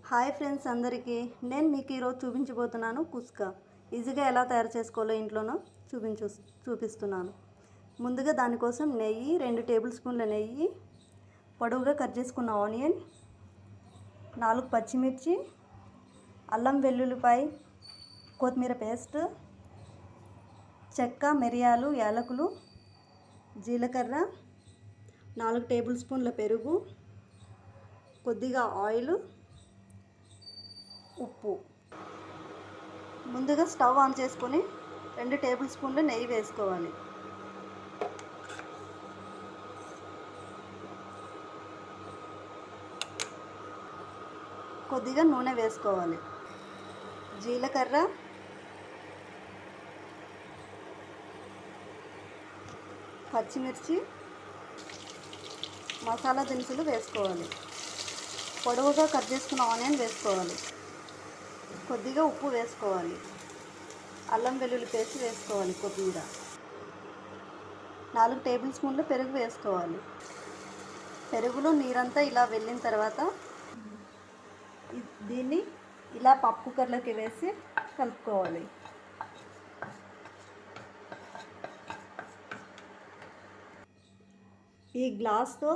Hi friends అందరికీ నేను మీకు ఈరోజు చూపించబోతున్నాను కుస్కా ఈజీగా ఎలా తయారు చేసుకోవాలో ఇంట్లోనో చూపిస్తున్నాను. ముందుగా దానికోసం నెయ్యి 2 టేబుల్ స్పూన్ల నెయ్యి, పొడవుగా కట్ చేసుకున్న ఆనియన్, 4 పచ్చిమిర్చి, అల్లం వెల్లుల్లిపాయ, కొత్తిమీర పేస్ట్, చెక్క, మిరియాలు, యాలకులు, జీలకర్ర, 4 టేబుల్ స్పూన్ల పెరుగు, కొద్దిగా ఆయిల్, ఉప్పు. ముందుగా స్టవ్ ఆన్ చేసుకొని 2 టేబుల్ స్పూన్లు నెయ్యి వేసుకోవాలి. కొద్దిగా నూనె వేసుకోవాలి. జీలకర్ర, పచ్చిమిర్చి, మసాలా దినుసులు వేసుకోవాలి. పొడవుగా కట్ చేసుకున్న ఆనియన్ వేసుకోవాలి. కొద్దిగా ఉప్పు వేసుకోవాలి. అల్లం వెల్లుల్లి పేస్ట్ వేసుకోవాలి. కొత్తిమీర, 4 టేబుల్ స్పూన్లు పెరుగు వేసుకోవాలి. పెరుగులో నీరంతా ఇలా వెళ్ళిన తర్వాత దీన్ని ఇలా పప్పు కుక్కర్లోకి వేసి కలుపుకోవాలి. ఈ గ్లాస్తో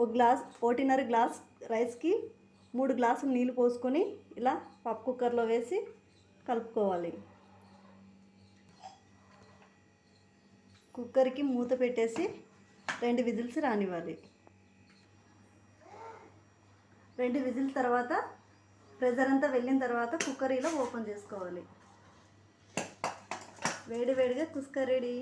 ఒకటిన్నర గ్లాస్ రైస్కి 3 గ్లాసులు నీళ్ళు పోసుకొని ఇలా పప్పు కుక్కర్లో వేసి కలుపుకోవాలి. కుక్కర్కి మూత పెట్టేసి 2 విజిల్స్ రానివ్వాలి. 2 విజిల్ తర్వాత ప్రెజర్ అంతా వెళ్ళిన తర్వాత కుక్కర్ ఇలా ఓపెన్ చేసుకోవాలి. వేడివేడిగా కుస్కా రెడీ.